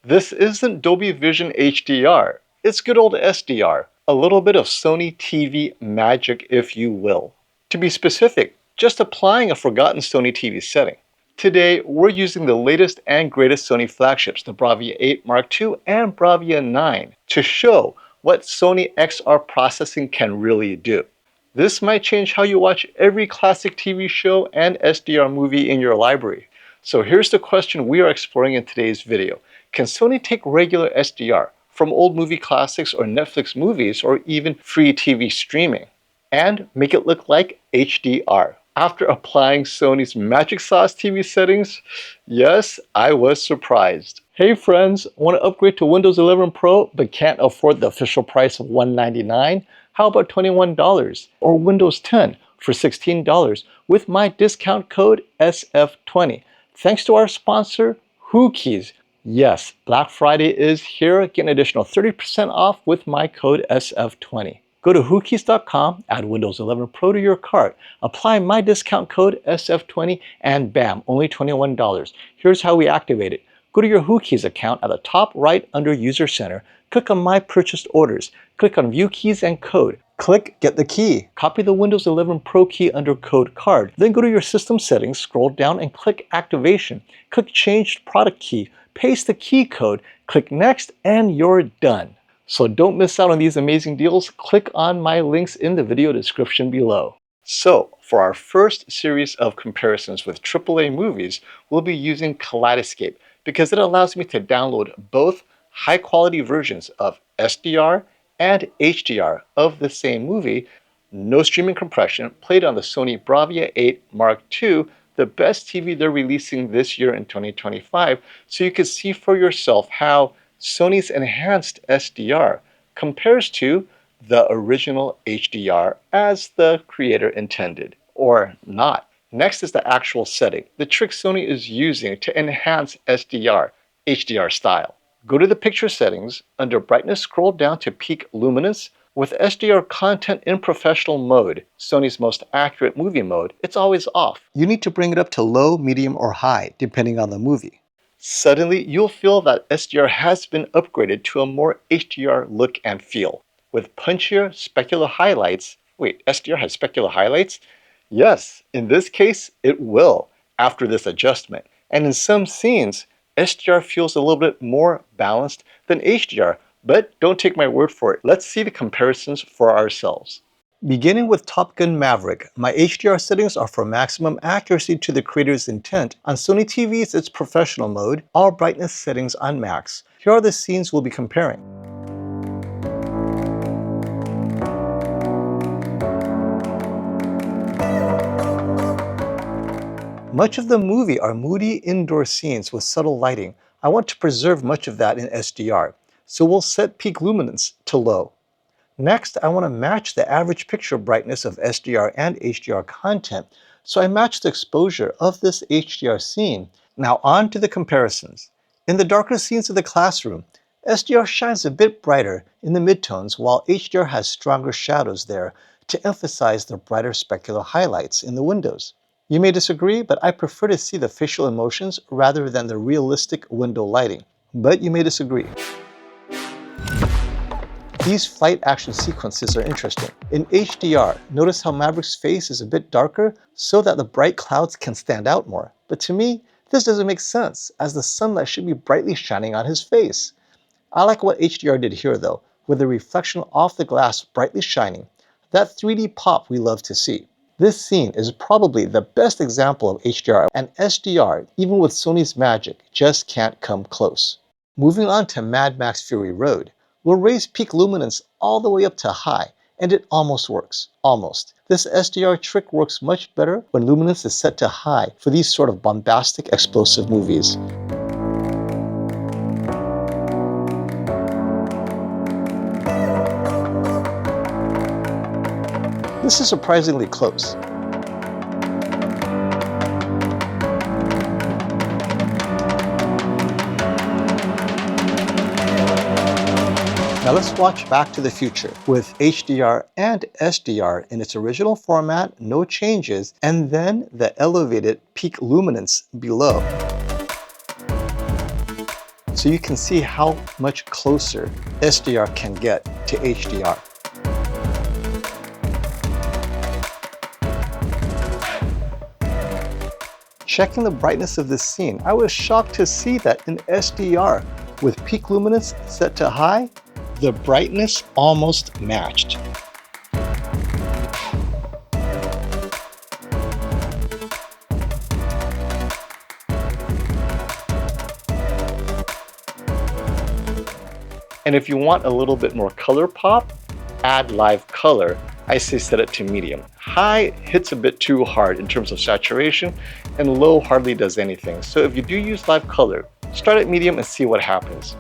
This isn't Dolby Vision HDR, it's good old SDR, a little bit of Sony TV magic if you will. To be specific, just applying a forgotten Sony TV setting. Today, we're using the latest and greatest Sony flagships, the Bravia 8 Mark II and Bravia 9, to show what Sony XR processing can really do. This might change how you watch every classic TV show and SDR movie in your library. So here's the question we are exploring in today's video. Can Sony take regular SDR from old movie classics or Netflix movies or even free TV streaming and make it look like HDR? After applying Sony's magic sauce TV settings, yes, I was surprised. Hey friends, want to upgrade to Windows 11 Pro but can't afford the official price of $199? How about $21 or Windows 10 for $16 with my discount code SF20? Thanks to our sponsor, Hookies. Yes, Black Friday is here. Get an additional 30% off with my code SF20. Go to Whokeys.com, add Windows 11 Pro to your cart, apply my discount code SF20, and bam, only $21. Here's how we activate it. Go to your Whokeys account at the top right under User Center, click on My Purchased Orders, click on View Keys and Code, click Get the Key, copy the Windows 11 Pro key under Code Card, then go to your system settings, scroll down and click Activation, click Change Product Key, paste the key code, click Next, and you're done. So don't miss out on these amazing deals. Click on my links in the video description below. So for our first series of comparisons with AAA movies, we'll be using Kaleidoscape because it allows me to download both high quality versions of SDR and HDR of the same movie, no streaming compression, played on the Sony Bravia 8 Mark II, the best TV they're releasing this year in 2025, so you can see for yourself how Sony's enhanced SDR compares to the original HDR as the creator intended, or not. Next is the actual setting, the trick Sony is using to enhance SDR, HDR style. Go to the picture settings, under brightness scroll down to peak luminance. With SDR content in professional mode, Sony's most accurate movie mode, it's always off. You need to bring it up to low, medium, or high, depending on the movie. Suddenly, you'll feel that SDR has been upgraded to a more HDR look and feel. With punchier specular highlights. Wait, SDR has specular highlights? Yes, in this case, it will, after this adjustment. And in some scenes, SDR feels a little bit more balanced than HDR, but don't take my word for it. Let's see the comparisons for ourselves. Beginning with Top Gun Maverick, my HDR settings are for maximum accuracy to the creator's intent. On Sony TVs, it's professional mode, all brightness settings on max. Here are the scenes we'll be comparing. Much of the movie are moody indoor scenes with subtle lighting. I want to preserve much of that in SDR, so we'll set peak luminance to low. Next, I want to match the average picture brightness of SDR and HDR content, so I match the exposure of this HDR scene. Now on to the comparisons. In the darker scenes of the classroom, SDR shines a bit brighter in the midtones while HDR has stronger shadows there to emphasize the brighter specular highlights in the windows. You may disagree, but I prefer to see the facial emotions rather than the realistic window lighting. But you may disagree. These flight action sequences are interesting. In HDR, notice how Maverick's face is a bit darker so that the bright clouds can stand out more. But to me, this doesn't make sense, as the sunlight should be brightly shining on his face. I like what HDR did here though, with the reflection off the glass brightly shining. That 3D pop we love to see. This scene is probably the best example of HDR, and SDR, even with Sony's magic, just can't come close. Moving on to MadMax Fury Road. We'll raise peak luminance all the way up to high, and it almost works. Almost. This SDR trick works much better when luminance is set to high for these sort of bombastic, explosive movies. This is surprisingly close. Now let's watch Back to the Future with HDR and SDR in its original format, no changes, and then the elevated peak luminance below. so you can see how much closer SDR can get to HDR. Checking the brightness of this scene, I was shocked to see that in SDR, with peak luminance set to high, the brightness almost matched. And if you want a little bit more color pop, add live color. I say set it to medium. High hits a bit too hard in terms of saturation, and low hardly does anything. So if you do use live color, start at medium and see what happens.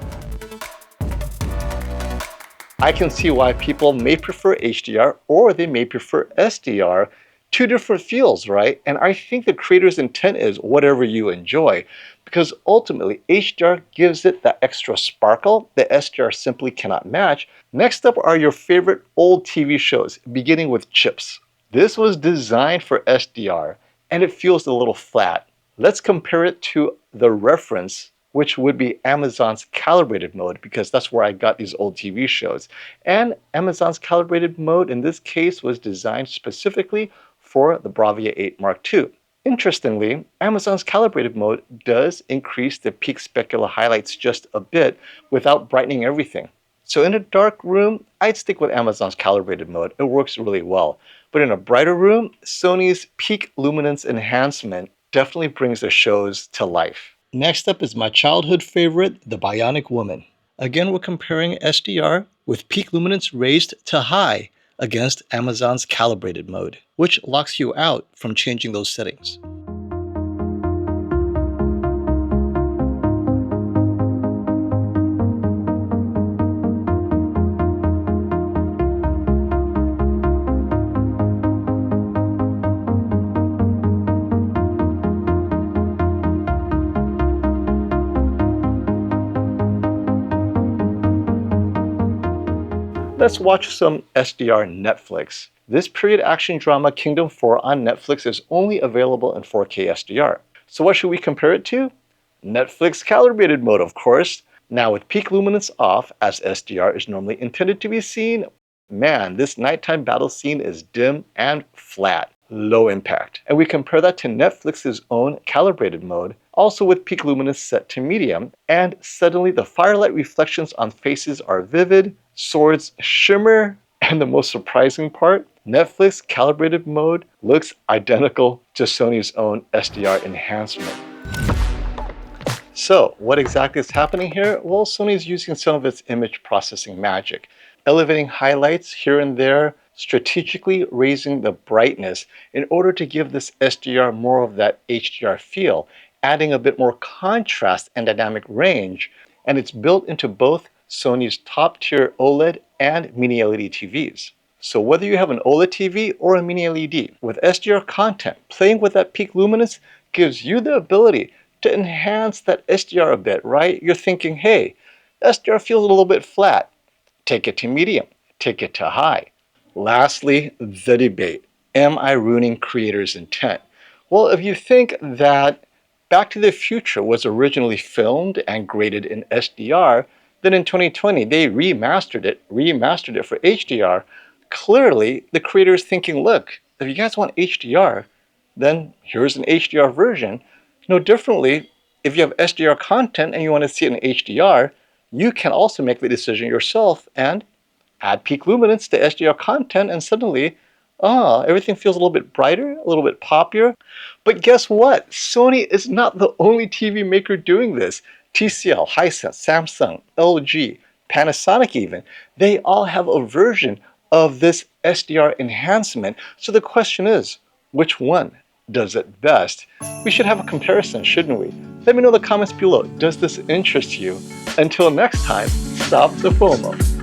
I can see why people may prefer HDR or they may prefer SDR. Two different feels, right? And I think the creator's intent is whatever you enjoy, because ultimately HDR gives it that extra sparkle that SDR simply cannot match. Next up are your favorite old TV shows, beginning with Chips. This was designed for SDR and it feels a little flat. Let's compare it to the reference, which would be Amazon's calibrated mode, because that's where I got these old TV shows. And Amazon's calibrated mode in this case was designed specifically for the Bravia 8 Mark II. Interestingly, Amazon's calibrated mode does increase the peak specular highlights just a bit without brightening everything. So in a dark room, I'd stick with Amazon's calibrated mode. It works really well. But in a brighter room, Sony's peak luminance enhancement definitely brings the shows to life. Next up is my childhood favorite, the Bionic Woman. Again, we're comparing SDR with peak luminance raised to high against Amazon's calibrated mode, which locks you out from changing those settings. Let's watch some SDR Netflix. This period action drama Kingdom 4 on Netflix is only available in 4K SDR. So what should we compare it to? Netflix calibrated mode, of course. Now with peak luminance off, as SDR is normally intended to be seen, man, this nighttime battle scene is dim and flat, low impact. And we compare that to Netflix's own calibrated mode, also with peak luminance set to medium, and suddenly the firelight reflections on faces are vivid, swords shimmer, and the most surprising part, Netflix calibrated mode looks identical to Sony's own SDR enhancement. So what exactly is happening here? Well, Sony's using some of its image processing magic, elevating highlights here and there, strategically raising the brightness in order to give this SDR more of that HDR feel, adding a bit more contrast and dynamic range, and it's built into both Sony's top-tier OLED and Mini LED TVs. So whether you have an OLED TV or a Mini LED, with SDR content, playing with that peak luminance gives you the ability to enhance that SDR a bit, right? You're thinking, hey, SDR feels a little bit flat. Take it to medium, take it to high. Lastly, the debate. Am I ruining creators' intent? Well, if you think that Back to the Future was originally filmed and graded in SDR, then in 2020 they remastered it for HDR. Clearly, the creator is thinking, look, if you guys want HDR, then here's an HDR version. No differently, if you have SDR content and you want to see it in HDR, you can also make the decision yourself and add peak luminance to SDR content, and suddenly, everything feels a little bit brighter, a little bit poppier. But guess what? Sony is not the only TV maker doing this. TCL, Hisense, Samsung, LG, Panasonic even, they all have a version of this SDR enhancement. So the question is, which one does it best? We should have a comparison, shouldn't we? Let me know in the comments below. Does this interest you? Until next time, stop the FOMO.